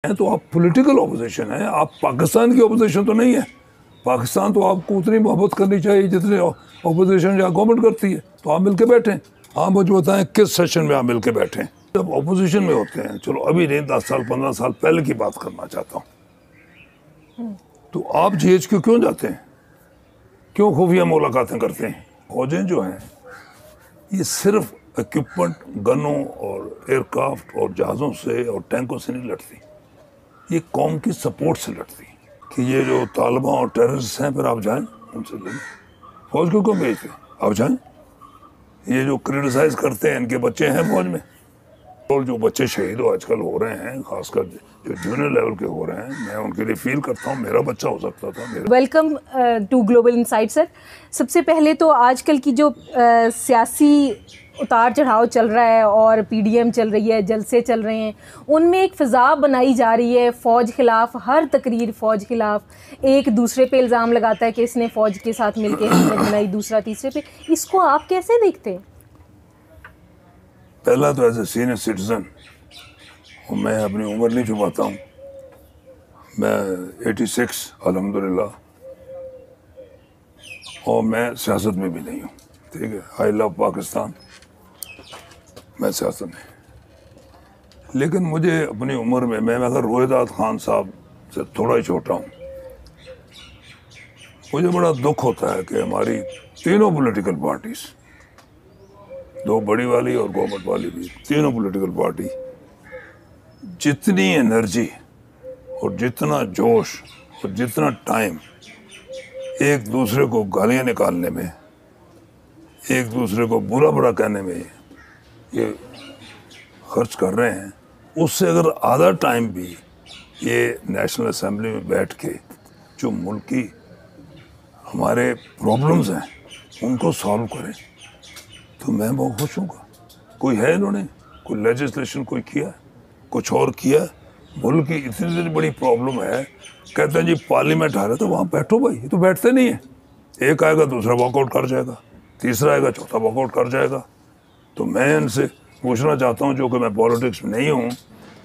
हैं तो आप पॉलिटिकल ऑपोजिशन है, आप पाकिस्तान की ऑपोजिशन तो नहीं है। पाकिस्तान तो आपको उतनी मोहब्बत करनी चाहिए जितने ऑपोजिशन या गवर्नमेंट करती है। तो आप मिलके बैठे, आप मुझे बताएं किस सेशन में आप मिलके बैठे। जब ऑपोजिशन में होते हैं, चलो अभी नहीं, 10 साल 15 साल पहले की बात करना चाहता हूँ, तो आप GHQ क्यों जाते हैं, क्यों खुफिया मुलाकातें करते हैं? फौजें जो हैं ये सिर्फ इक्विपमेंट, गनों और एयरक्राफ्ट और जहाज़ों से और टैंकों से नहीं लड़ती, ये कौम की सपोर्ट से लड़ती। कि ये जो तालिबान और टेररिस्ट हैं, फिर आप जाएं उनसे लड़ें। फौज को क्यों भेजते? आप जाएं। ये जो क्रिटिसाइज करते हैं, इनके बच्चे हैं फौज में, और जो बच्चे शहीद आजकल हो रहे हैं, खासकर जो जूनियर लेवल के हो रहे हैं, मैं उनके लिए फील करता हूँ, मेरा बच्चा हो सकता था। Welcome to global insight sir. सबसे पहले तो आजकल की जो सियासी उतार चढ़ाव चल रहा है और PDM चल रही है, जलसे चल रहे हैं, उनमें एक फ़िज़ा बनाई जा रही है फ़ौज खिलाफ। हर तकरीर फ़ौज खिलाफ, एक दूसरे पे इल्ज़ाम लगाता है कि इसने फ़ौज के साथ मिलकर हमने बनाई, दूसरा तीसरे पे। इसको आप कैसे देखते हैं? पहला तो एज ए सीनियर सिटीजन, मैं अपनी उम्र नहीं छुपाता हूँ, मैं 86 अल्हम्दुलिल्लाह, और मैं सियासत में भी नहीं हूँ, ठीक है। आई लव पाकिस्तान, मैं सियासत में, लेकिन मुझे अपनी उम्र में, मैं अगर रोहिदाद खान साहब से थोड़ा ही छोटा हूँ, मुझे बड़ा दुख होता है कि हमारी तीनों पॉलिटिकल पार्टीज, दो बड़ी वाली और गवर्नमेंट वाली भी, तीनों पॉलिटिकल पार्टी जितनी एनर्जी और जितना जोश और जितना टाइम एक दूसरे को गालियाँ निकालने में, एक दूसरे को बुरा बुरा कहने में ये खर्च कर रहे हैं, उससे अगर आधा टाइम भी ये नेशनल असेंबली में बैठ के जो मुल्क की हमारे प्रॉब्लम्स हैं उनको सॉल्व करें, तो मैं बहुत खुश हूँगा। कोई है, इन्होंने कोई लेजिस्लेशन कोई किया, कुछ और किया? मुल्क की इतनी बड़ी प्रॉब्लम है, कहते हैं जी पार्लियामेंट आ रहा है, तो वहाँ बैठो भाई। ये तो बैठते नहीं है, एक आएगा दूसरा वॉकआउट कर जाएगा, तीसरा आएगा चौथा वॉकआउट कर जाएगा। तो मैं इनसे पूछना चाहता हूँ, जो कि मैं पॉलिटिक्स में नहीं हूँ,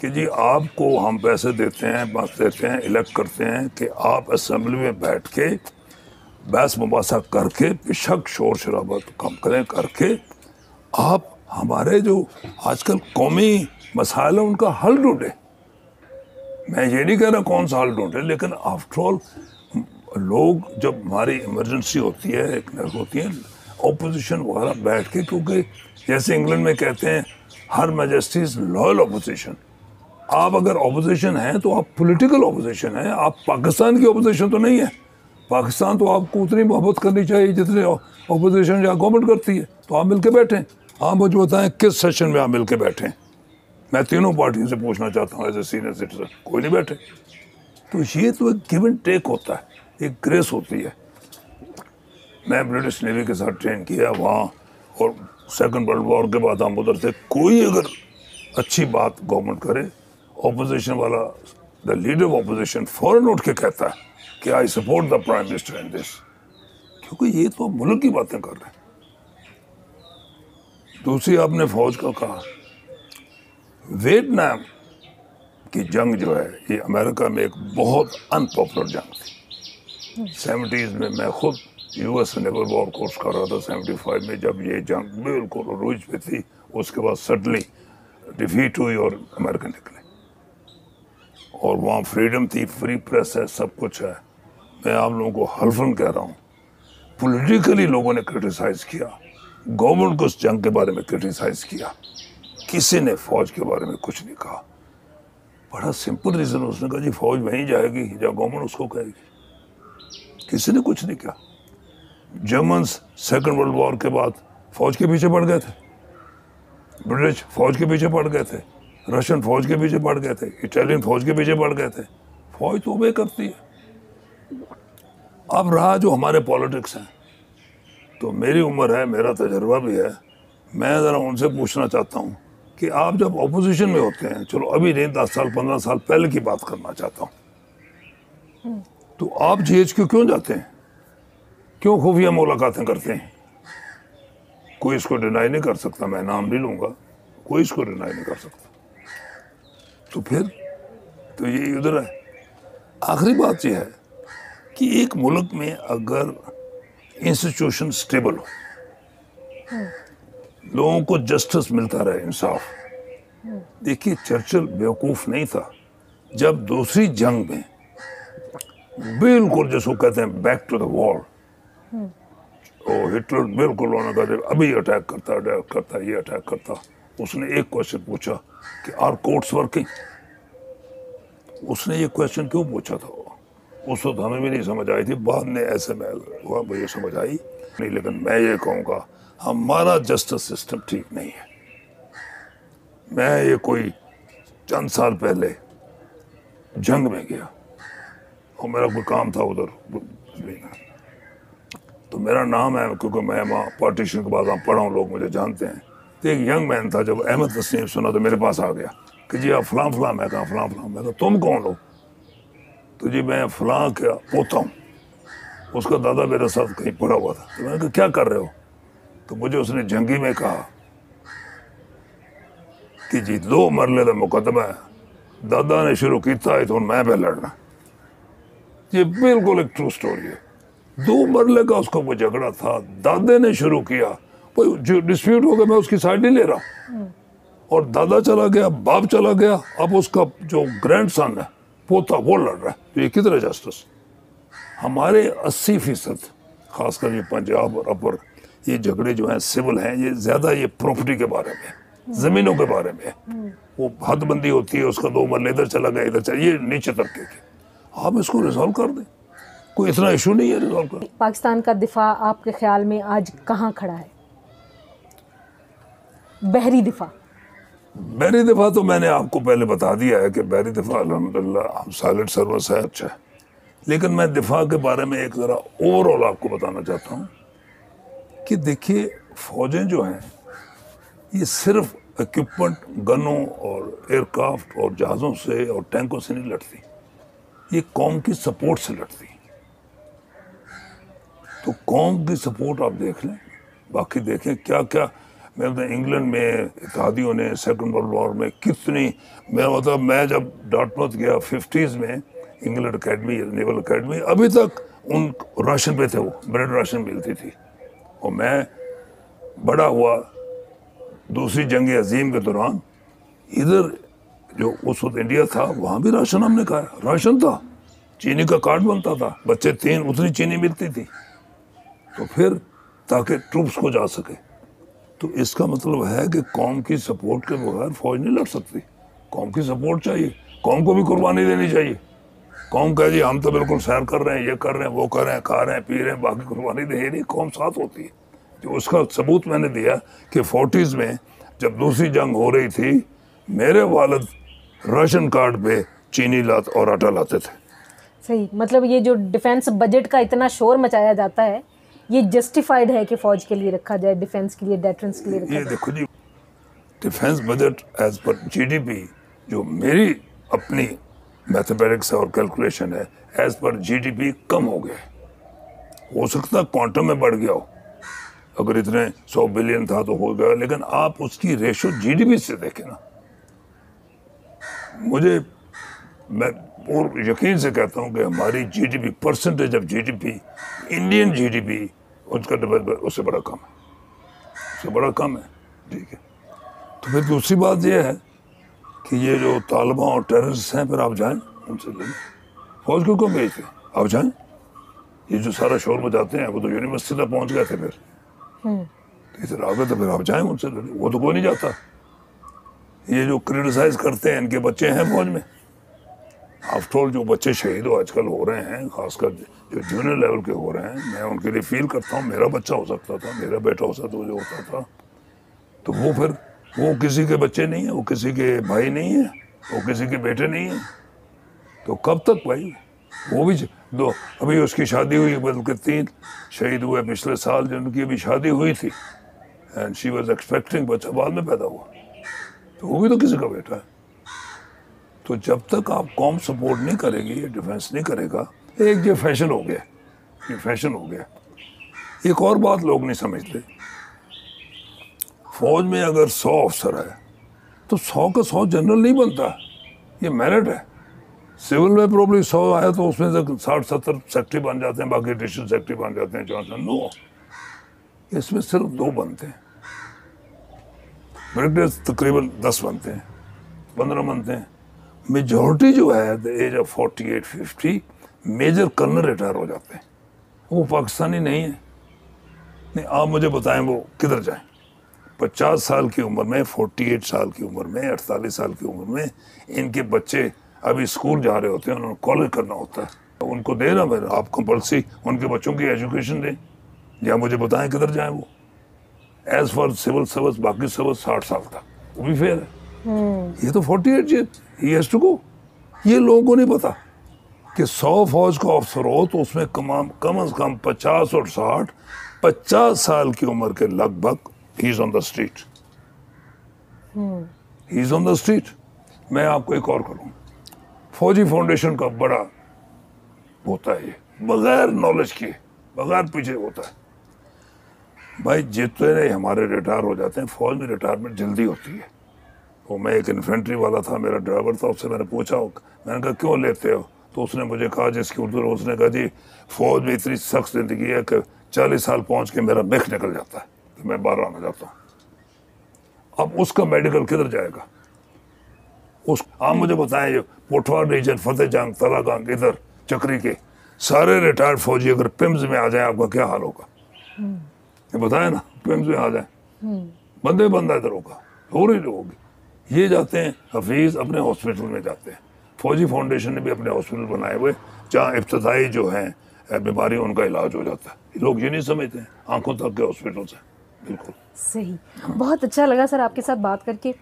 कि जी आपको हम पैसे देते हैं, बस देते हैं, इलेक्ट करते हैं कि आप असेंबली में बैठ के बहस मुबासा करके, बेशक शोर शराबा कम करें करके, आप हमारे जो आजकल कौमी मसाइल हैं उनका हल ढूंढें। मैं ये नहीं कह रहा कौन सा हल ढूंढे, लेकिन आफ्टर ऑल लोग, जब हमारी इमरजेंसी होती है, एक होती है ऑपोजिशन वगैरह बैठ के, क्योंकि जैसे इंग्लैंड में कहते हैं हर मैजेस्टी इज लॉयल ऑपोजिशन। आप अगर ऑपोजिशन हैं तो आप पॉलिटिकल ऑपोजिशन हैं, आप पाकिस्तान की ऑपोजिशन तो नहीं है। पाकिस्तान तो आपको उतनी मोहब्बत करनी चाहिए जितने ऑपोजिशन या गवर्नमेंट करती है। तो आप मिलके बैठें, आप मुझे बताएं किस सेशन में आप मिलके बैठें। मैं तीनों पार्टियों से पूछना चाहता हूँ एज ए सीनियर सिटीजन, कोई नहीं बैठे। तो ये तो एक गिव एंड टेक होता है, एक ग्रेस होती है। मैं ब्रिटिश नेवी के साथ ट्रेन किया वहाँ, और सेकंड वर्ल्ड वॉर के बाद हम उधर से, कोई अगर अच्छी बात गवर्नमेंट करे, ऑपोजिशन वाला, द लीडर ऑफ ऑपोजिशन फौरन उठ के कहता है कि I support the prime minister in this, क्योंकि ये तो मुल्क की बातें कर रहे हैं। दूसरी आपने फौज का कहा, वियतनाम की जंग जो है, ये अमेरिका में एक बहुत अनपॉपुलर जंग थी। 70s में मैं खुद US नेवल वॉर कोर्स कर रहा था 75 में, जब ये जंग बिल्कुल रूज पे थी। उसके बाद सडनली डिफीट हुई और अमेरिका निकले, और वहाँ फ्रीडम थी, फ्री प्रेस है, सब कुछ है। मैं आप लोगों को हल्फन कह रहा हूँ, पॉलिटिकली लोगों ने क्रिटिसाइज किया, गवर्नमेंट को उस जंग के बारे में क्रिटिसाइज किया, किसी ने फौज के बारे में कुछ नहीं कहा। बड़ा सिंपल रीजन, उसने कहा जी फौज वहीं जाएगी जहाँ गवर्नमेंट उसको कहेगी। किसी ने कुछ नहीं कहा। जर्मन्स सेकंड वर्ल्ड वॉर के बाद फौज के पीछे पड़ गए थे, ब्रिटिश फौज के पीछे पड़ गए थे, रशियन फौज के पीछे पड़ गए थे, इटालियन फौज के पीछे पड़ गए थे। फौज तो वे करती है। अब रहा जो हमारे पॉलिटिक्स हैं, तो मेरी उम्र है, मेरा तजर्बा भी है, मैं ज़रा उनसे पूछना चाहता हूँ कि आप जब ऑपोजिशन में होते हैं, चलो अभी नहीं, 10 साल 15 साल पहले की बात करना चाहता हूँ, तो आप GHQ क्यों जाते हैं, क्यों खुफिया मुलाकातें करते हैं? कोई इसको डिनाई नहीं कर सकता, मैं नाम नहीं लूँगा, कोई इसको डिनाई नहीं कर सकता। तो फिर तो ये उधर है। आखिरी बात यह है कि एक मुल्क में अगर इंस्टीट्यूशन स्टेबल हो, लोगों को जस्टिस मिलता रहे, इंसाफ। देखिए चर्चिल बेवकूफ नहीं था जब दूसरी जंग में बिल्कुल जिसको कहते हैं बैक टू द वॉल, और हिटलर बिल्कुल उन्होंने कहा अभी अटैक करता ये अटैक करता, उसने एक क्वेश्चन पूछा कि आर कोर्ट्स वर्किंग। उसने ये क्वेश्चन क्यों पूछा था? उस वक्त हमें भी नहीं समझ आई थी, बाद में ऐसे में हुआ मुझे समझ आई नहीं। लेकिन मैं ये कहूँगा हमारा जस्टिस सिस्टम ठीक नहीं है। मैं ये कोई चंद साल पहले जंग में गया और मेरा कोई काम था उधर, तो मेरा नाम है क्योंकि मैं वहाँ पार्टीशन के बाद वहाँ पढ़ा हूँ, लोग मुझे जानते हैं। तो एक यंग मैन था, जब अहमद तस्नीम सुना तो मेरे पास आ गया कि जी आप फलां फलां। मैं कहा फलां फलां। मैं कहा तुम कौन हो? तो जी मैं फलां का पोता हूँ, उसका दादा मेरे साथ कहीं पड़ा हुआ था। तो मैंने कहा क्या कर रहे हो? तो मुझे उसने जंगी में कहा कि जी 2 मरले का मुकदमा है, दादा ने शुरू किया है तो मैं पे लड़ना। ये बिल्कुल एक ट्रू स्टोरी है। 2 मरले का उसका वो झगड़ा था, दादे ने शुरू किया, जो डिस्प्यूट हो गया, मैं उसकी साइड नहीं ले रहा, और दादा चला गया, बाप चला गया, अब उसका जो ग्रैंड सन है, पोता, वो लड़ रहा है। तो ये किधर है जस्टिस? हमारे 80% खासकर ये पंजाब और अपर ये झगड़े जो हैं सिविल हैं, ये ज्यादा ये प्रॉपर्टी के बारे में, जमीनों के बारे में। वो हदबंदी होती है, उसका 2 मरले इधर चला गया, इधर चला, ये नीचे तबके के। आप इसको रिजॉल्व कर दें, कोई इतना इशू नहीं है रिजॉल्व कर। पाकिस्तान का दिफा आपके ख्याल में आज कहाँ खड़ा है? बहरी दिफा। बहरी दिफा तो मैंने आपको पहले बता दिया है कि बहरी दिफा अल्हम्दुलिल्लाह हम साइलेंट सर्विस है, अच्छा है। लेकिन मैं दिफा के बारे में एक ज़रा ओवरऑल आपको बताना चाहता हूँ कि देखिए फौजें जो हैं ये सिर्फ इक्विपमेंट, गनों और एयरक्राफ्ट और जहाज़ों से और टैंकों से नहीं लड़ती, ये कौम की सपोर्ट से लड़ती। तो कौम की सपोर्ट आप देख लें, बाकी देखें क्या क्या। मैं इंग्लैंड में इत्तेहादियों ने सेकंड वर्ल्ड वॉर में कितनी, मैं जब डार्टमouth गया 50s में, इंग्लैंड अकेडमी, नेवल अकेडमी, अभी तक उन राशन पे थे, वो ब्रेड राशन मिलती थी। और मैं बड़ा हुआ दूसरी जंग अजीम के दौरान, इधर जो उस वक्त इंडिया था वहाँ भी राशन हमने खाया, राशन था, चीनी का कार्ड बनता था, बच्चे 3 उतनी चीनी मिलती थी। तो फिर ताकि ट्रूप्स को जा सके, तो इसका मतलब है कि कौम की सपोर्ट के बगैर फौज नहीं लड़ सकती। कौम की सपोर्ट चाहिए, कौम को भी कुर्बानी देनी चाहिए। कौम कहे जी हम तो बिल्कुल सैर कर रहे हैं, ये कर रहे हैं, वो कर रहे हैं, खा रहे हैं, पी रहे हैं, बाकी कुर्बानी दे नहीं, कौम साथ होती है। जो उसका सबूत मैंने दिया कि 40s में जब दूसरी जंग हो रही थी, मेरे वालिद राशन कार्ड पे चीनी लात और आटा लाते थे। सही, मतलब ये जो डिफेंस बजट का इतना शोर मचाया जाता है, ये जस्टिफाइड है कि फौज के लिए रखा जाए, डिफेंस के लिए, डेटरेंस के लिए रखा ये जाए। देखो जी, डिफेंस बजट एज पर जीडीपी, जो मेरी अपनी मैथमेटिक्स और कैलकुलेशन है, एज पर जीडीपी कम हो गया। हो सकता क्वांटम में बढ़ गया हो, अगर इतने 100 बिलियन था तो हो गया, लेकिन आप उसकी रेशो जीडीपी से देखें ना। मैं और यकीन से कहता हूं कि हमारी GDP, percentage of GDP, Indian GDP, उसका उससे बड़ा कम है, उससे बड़ा कम है। ठीक है, तो फिर दूसरी बात यह है कि ये जो तालिबान और टेररिस्ट हैं, फिर आप जाएं उनसे ले लें। फौज को क्यों भेजते हैं? आप जाएं, ये जो सारा शोर मचाते हैं, वो तो यूनिवर्सिटी तक पहुंच गए थे, फिर इधर आ गए, तो फिर आप जाएं उनसे ले लें। वो तो कोई नहीं जाता। ये जो क्रिटिसाइज करते हैं, इनके बच्चे हैं फौज में। आफ्टर ऑल जो बच्चे शहीद आजकल हो रहे हैं, खासकर जो जूनियर लेवल के हो रहे हैं, मैं उनके लिए फील करता हूँ, मेरा बच्चा हो सकता था, मेरा बेटा हो सकता, जो होता था। तो वो फिर वो किसी के बच्चे नहीं है, वो किसी के भाई नहीं है, वो किसी के बेटे नहीं है। तो कब तक भाई? वो भी दो, अभी उसकी शादी हुई, बल्कि 3 शहीद हुए पिछले साल, जिनकी अभी शादी हुई थी, एंड शी वाज एक्सपेक्टिंग, बच्चा बाद में पैदा हुआ, तो वो भी तो किसी का बेटा है। तो जब तक आप कौम सपोर्ट नहीं करेगी, ये डिफेंस नहीं करेगा, एक ये फैशन हो गया, ये फैशन हो गया। एक और बात लोग नहीं समझते, फौज में अगर 100 अफसर है तो 100 का 100 जनरल नहीं बनता, ये मेरिट है। सिविल में प्रॉब्लम 100 आया तो उसमें से 60-70 सेक्रेटरी बन जाते हैं, बाकी डिस्ट्रिक्ट सेक्रेटरी बन जाते हैं, जॉइंट। नो, इसमें सिर्फ 2 बनते हैं। ब्रिगेडियर तकरीबन 10 बनते हैं, 15 बनते हैं। मेजॉरिटी जो है the age of 48-50 major colonel retire हो जाते हैं। वो पाकिस्तानी नहीं है। नहीं, आप मुझे बताएं वो किधर जाएं? 50 साल की उम्र में, 48 साल की उम्र में, 48 साल की उम्र में इनके बच्चे अभी स्कूल जा रहे होते हैं, उन्होंने कॉलेज करना होता है, तो उनको देना मेरा आप कंपल्सरी उनके बच्चों की एजुकेशन दें। या मुझे बताएं किधर जाएं वो। एज फॉर सिविल सर्विस, बाकी सर्विस 60 साल तक, वो भी फेयर है। ये तो 48 ही हैज टू गो। ये लोगों को नहीं पता कि 100 फौज का अफसर हो तो उसमें कम से कम 50 और 60, 50 साल की उम्र के लगभग he is on the street. He is on the street. मैं आपको एक और करूँ, फौजी फाउंडेशन का बड़ा होता है ये, बगैर नॉलेज के, बगैर पीछे होता है। भाई जितने हमारे रिटायर हो जाते हैं, फौज में रिटायरमेंट जल्दी होती है। वो मैं एक इन्फेंट्री वाला था, मेरा ड्राइवर था, उससे मैंने पूछा, मैंने कहा क्यों लेते हो? तो उसने मुझे कहा, जिसकी उर्दू, उसने कहा जी फौज में इतनी सख्त जिंदगी है कि 40 साल पहुंच के मेरा मिख निकल जाता है कि मैं बाहर आना चाहता हूँ। अब उसका मेडिकल किधर जाएगा? आप मुझे बताएं, जो पोठवार रीजन, फतेह जंग, तलागंग, इधर चक्री के सारे रिटायर्ड फौजी अगर पिम्स में आ जाए, आपका क्या हाल होगा? ये बताएं ना, पिम्स में आ जाए, बंदे बंदा इधर होगा, हो रही होगी। ये जाते हैं हफीज अपने हॉस्पिटल में जाते हैं। फौजी फाउंडेशन ने भी अपने हॉस्पिटल बनाए हुए जहाँ इब्तदाई जो हैं बीमारी उनका इलाज हो जाता है। लोग ये नहीं समझते हैं, आंखों तक के हॉस्पिटल से। बिल्कुल सही। बहुत अच्छा लगा सर आपके साथ बात करके।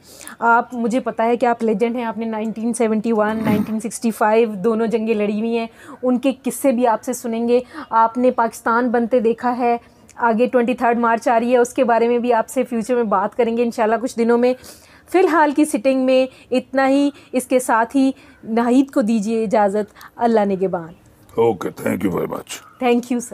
आप, मुझे पता है कि आप लेजेंड हैं, आपने 1971, 1965 दोनों जंगें लड़ी हुई हैं, उनके किस्से भी आपसे सुनेंगे। आपने पाकिस्तान बनते देखा है, आगे 23 मार्च आ रही है, उसके बारे में भी आपसे फ्यूचर में बात करेंगे इंशाल्लाह कुछ दिनों में। फ़िलहाल की सिटिंग में इतना ही। इसके साथ ही नाहिद को दीजिए इजाज़त। अल्लाह निगहबान। Okay, thank you very much. Thank you sir.